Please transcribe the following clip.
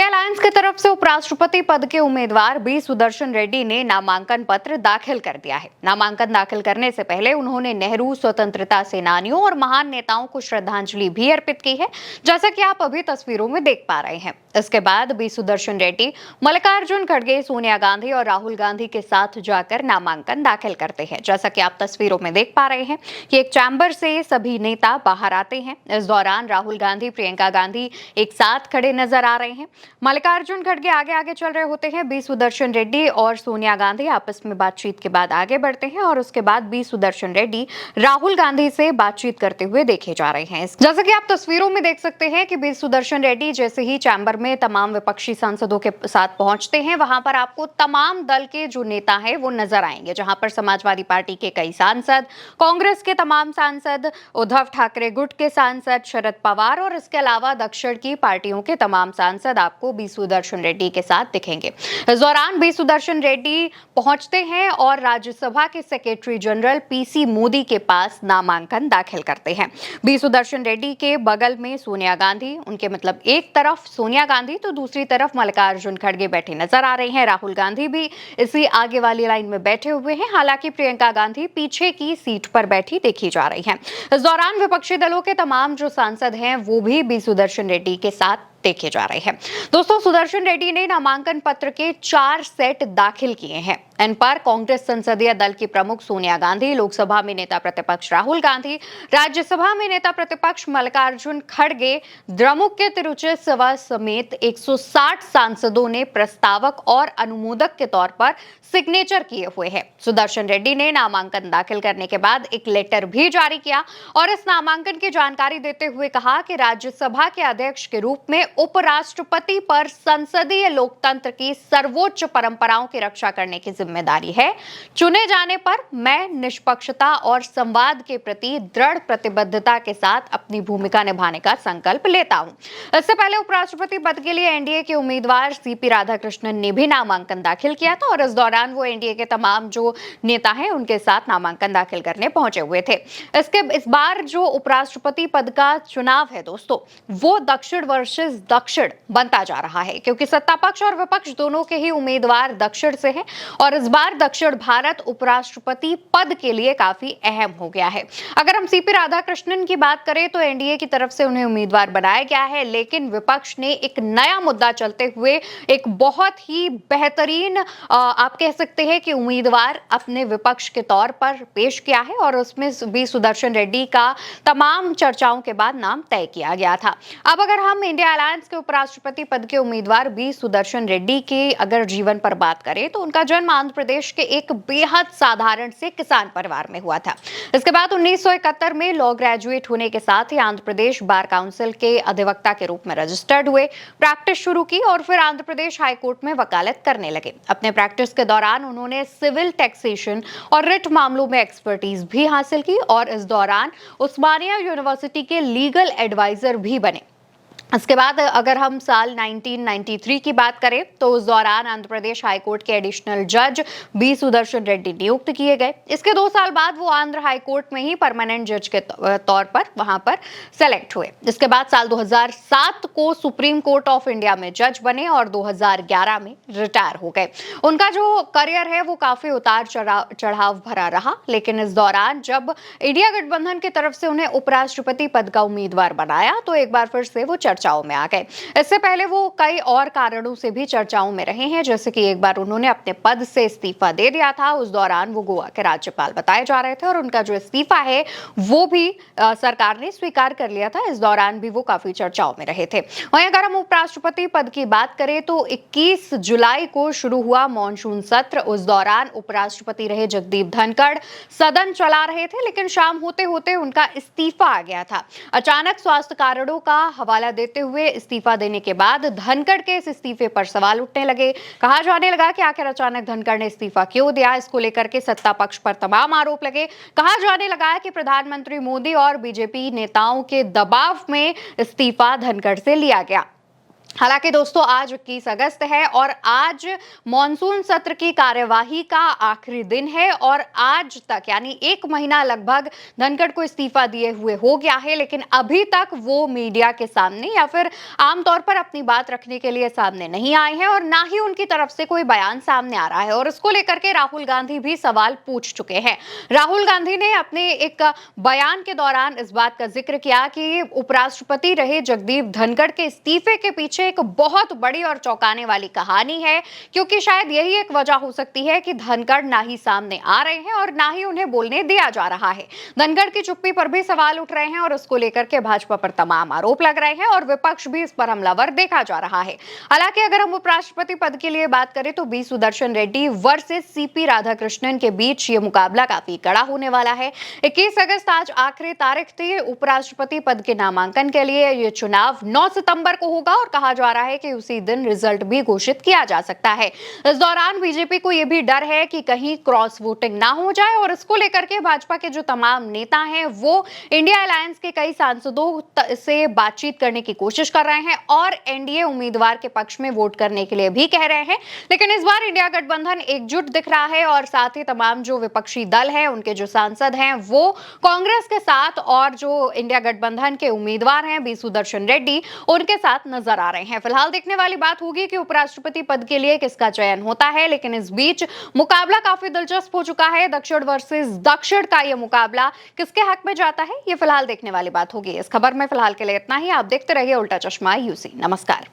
India alliance की तरफ से उपराष्ट्रपति पद के उम्मीदवार बी सुदर्शन रेड्डी ने नामांकन पत्र दाखिल कर दिया है। नामांकन दाखिल करने से पहले उन्होंने नेहरू, स्वतंत्रता सेनानियों और महान नेताओं को श्रद्धांजलि भी अर्पित की है, जैसा कि आप अभी तस्वीरों में देख पा रहे हैं। इसके बाद बी सुदर्शन रेड्डी मल्लिकार्जुन खड़गे, सोनिया गांधी और राहुल गांधी के साथ जाकर नामांकन दाखिल करते हैं। जैसा कि आप तस्वीरों में देख पा रहे हैं कि एक चैम्बर से सभी नेता बाहर आते हैं। इस दौरान राहुल गांधी, प्रियंका गांधी एक साथ खड़े नजर आ रहे हैं। मल्लिकार्जुन खड़गे आगे आगे चल रहे होते हैं। बी सुदर्शन रेड्डी और सोनिया गांधी आपस में बातचीत के बाद आगे बढ़ते हैं और उसके बाद बी सुदर्शन रेड्डी राहुल गांधी से बातचीत करते हुए देखे जा रहे हैं। जैसा कि आप तस्वीरों में देख सकते हैं कि बी सुदर्शन रेड्डी जैसे ही चैम्बर में तमाम विपक्षी सांसदों के साथ पहुंचते हैं, वहां पर आपको तमाम दल के जो नेता हैं वो नजर आएंगे, जहां पर समाजवादी पार्टी के कई सांसद, कांग्रेस के तमाम सांसद, उद्धव ठाकरे गुट के सांसद, शरद पवार और इसके अलावा दक्षिण की पार्टियों के तमाम सांसद आपको बी सुदर्शन रेड्डी के साथ दिखेंगे। इस दौरान बी सुदर्शन रेड्डी पहुंचते हैं और राज्यसभा के सेक्रेटरी जनरल पीसी मोदी के पास नामांकन दाखिल करते हैं। बी सुदर्शन रेड्डी के बगल में सोनिया गांधी, उनके मतलब एक तरफ सोनिया गांधी तो दूसरी तरफ मल्लिकार्जुन खड़गे बैठे नजर आ रहे हैं। राहुल गांधी भी इसी आगे वाली लाइन में बैठे हुए हैं। हालांकि प्रियंका गांधी पीछे की सीट पर बैठी देखी जा रही हैं। इस दौरान विपक्षी दलों के तमाम जो सांसद हैं वो भी बी सुदर्शन रेड्डी के साथ देखे जा रहे हैं। दोस्तों, सुदर्शन रेड्डी ने नामांकन पत्र के 4 सेट दाखिल किए हैं। इन पर कांग्रेस संसदीय दल की प्रमुख सोनिया गांधी, लोकसभा में नेता प्रतिपक्ष राहुल गांधी, राज्यसभा में नेता प्रतिपक्ष मल्लिकार्जुन खड़गे, द्रमुक के तिरुचिर समेत 160 सांसदों ने प्रस्तावक और अनुमोदक के तौर पर सिग्नेचर किए हुए हैं। सुदर्शन रेड्डी ने नामांकन दाखिल करने के बाद एक लेटर भी जारी किया और इस नामांकन की जानकारी देते हुए कहा कि राज्यसभा के अध्यक्ष के रूप में उपराष्ट्रपति पर संसदीय लोकतंत्र की सर्वोच्च परंपराओं की रक्षा करने की जिम्मेदारी है। चुने जाने पर मैं निष्पक्षता और संवाद के प्रति दृढ़ प्रतिबद्धता के साथ अपनी भूमिका निभाने का संकल्प लेता हूं। इससे पहले उपराष्ट्रपति पद के लिए एनडीए के उम्मीदवार सीपी राधाकृष्णन ने भी नामांकन दाखिल किया था और इस दौरान वो एनडीए के तमाम जो नेता हैं उनके साथ नामांकन दाखिल करने पहुंचे हुए थे। इस बार जो उपराष्ट्रपति पद का चुनाव है दोस्तों, वो दक्षिण वर्सेस दक्षिण बनता जा रहा है, क्योंकि सत्ता पक्ष और विपक्ष दोनों के ही उम्मीदवार दक्षिण से हैं और इस बार दक्षिण भारत उपराष्ट्रपति पद के लिए काफी अहम हो गया है। अगर हम सीपी राधाकृष्णन की बात करें तो एनडीए की तरफ से उन्हें उम्मीदवार बनाया गया है, लेकिन विपक्ष ने एक नया मुद्दा चलते हुए एक बहुत ही बेहतरीन आप कह सकते हैं कि उम्मीदवार अपने विपक्ष के तौर पर पेश किया है और उसमें बी सुदर्शन रेड्डी का तमाम चर्चाओं के बाद नाम तय किया गया था। अब अगर हम इंडिया अलायंस के उपराष्ट्रपति पद के उम्मीदवार बी सुदर्शन रेड्डी के अगर जीवन पर बात करें तो उनका जन्म आंध्र प्रदेश के एक बेहद साधारण से किसान परिवार में हुआ था। इसके बाद 1971 में लॉ ग्रेजुएट होने के साथ ही आंध्र प्रदेश बार काउंसिल के अधिवक्ता के रूप में रजिस्टर्ड हुए, प्रैक्टिस शुरू की और फिर आंध्र प्रदेश हाईकोर्ट में वकालत करने लगे। अपने प्रैक्टिस के दौरान उन्होंने सिविल, टैक्सेशन और रिट मामलों में एक्सपर्टीज भी हासिल की और इस दौरान उस्मानिया यूनिवर्सिटी के लीगल एडवाइजर भी बने। इसके बाद अगर हम साल 1993 की बात करें तो उस दौरान आंध्र प्रदेश हाईकोर्ट के एडिशनल जज बी सुदर्शन रेड्डी नियुक्त किए गए। इसके 2 साल बाद वो आंध्र हाईकोर्ट में ही परमानेंट जज के तौर पर वहां पर सेलेक्ट हुए। इसके बाद साल 2007 को सुप्रीम कोर्ट ऑफ इंडिया में जज बने और 2011 में रिटायर हो गए। उनका जो करियर है वो काफी उतार चढ़ाव भरा रहा, लेकिन इस दौरान जब इंडिया गठबंधन की तरफ से उन्हें उपराष्ट्रपति पद का उम्मीदवार बनाया तो एक बार फिर से वो चर्चाओं में आ गए। इससे पहले वो कई और कारणों से भी चर्चाओं में रहे हैं, जैसे कि एक बार उन्होंने अपने पद से इस्तीफा दे दिया था। उस दौरान वो गोवा के राज्यपाल बताए जा रहे थे और उनका जो इस्तीफा है वो भी सरकार ने स्वीकार कर लिया था। इस दौरान भी वो काफी चर्चाओं में रहे थे। वहीं अगर हम उपराष्ट्रपति पद की बात करें तो 21 जुलाई को शुरू हुआ मॉनसून सत्र। उस दौरान उपराष्ट्रपति रहे जगदीप धनखड़ सदन चला रहे थे, लेकिन शाम होते होते उनका इस्तीफा आ गया था। अचानक स्वास्थ्य कारणों का हवाला देते हुए इस्तीफा देने के बाद धनखड़ के इस इस्तीफे पर सवाल उठने लगे। कहा जाने लगा कि आखिर अचानक धनखड़ ने इस्तीफा क्यों दिया। इसको लेकर के सत्ता पक्ष पर तमाम आरोप लगे। कहा जाने लगा कि प्रधानमंत्री मोदी और बीजेपी नेताओं के दबाव में इस्तीफा धनखड़ से लिया गया। हालांकि दोस्तों आज 21 अगस्त है और आज मॉनसून सत्र की कार्यवाही का आखिरी दिन है और आज तक यानी 1 महीना लगभग धनखड़ को इस्तीफा दिए हुए हो गया है, लेकिन अभी तक वो मीडिया के सामने या फिर आमतौर पर अपनी बात रखने के लिए सामने नहीं आए हैं और ना ही उनकी तरफ से कोई बयान सामने आ रहा है। और इसको लेकर के राहुल गांधी भी सवाल पूछ चुके हैं। राहुल गांधी ने अपने एक बयान के दौरान इस बात का जिक्र किया कि उपराष्ट्रपति रहे जगदीप धनखड़ के इस्तीफे के पीछे एक बहुत बड़ी और चौंकाने वाली कहानी है, क्योंकि शायद यही एक वजह हो सकती है कि धनखड़ ना ही सामने आ रहे हैं और ना ही उन्हें बोलने दिया जा रहा है। धनखड़ की चुप्पी पर भी सवाल उठ रहे हैं और उसको लेकर के भाजपा पर तमाम आरोप लग रहे हैं और विपक्ष भी इस पर हमलावर देखा जा रहा है। हालांकि अगर हम उपराष्ट्रपति पद के लिए बात करें तो B Sudarshan Reddy versus CP Radhakrishnan के बीच ये मुकाबला काफी कड़ा होने वाला है। 21 अगस्त आज आखिरी तारीख थी उपराष्ट्रपति पद के नामांकन के लिए। ये चुनाव 9 सितंबर को होगा और कहा जा रहा है कि उसी दिन रिजल्ट भी घोषित किया जा सकता है। इस दौरान बीजेपी को यह भी डर है कि कहीं क्रॉस वोटिंग ना हो जाए और इसको लेकर के भाजपा के जो तमाम नेता हैं वो इंडिया अलायंस के कई सांसदों से बातचीत करने की कोशिश कर रहे हैं और एनडीए उम्मीदवार के पक्ष में वोट करने के लिए भी कह रहे हैं। लेकिन इस बार इंडिया गठबंधन एकजुट दिख रहा है और साथ ही तमाम जो विपक्षी दल हैं उनके जो सांसद हैं वो कांग्रेस के साथ और जो इंडिया गठबंधन के उम्मीदवार हैं बी सुदर्शन रेड्डी उनके साथ नजर आ रहे हैं। फिलहाल देखने वाली बात होगी कि उपराष्ट्रपति पद के लिए किसका चयन होता है, लेकिन इस बीच मुकाबला काफी दिलचस्प हो चुका है। दक्षिण वर्सेस दक्षिण का यह मुकाबला किसके हक में जाता है, ये फिलहाल देखने वाली बात होगी। इस खबर में फिलहाल के लिए इतना ही। आप देखते रहिए उल्टा चश्मा यूसी। नमस्कार।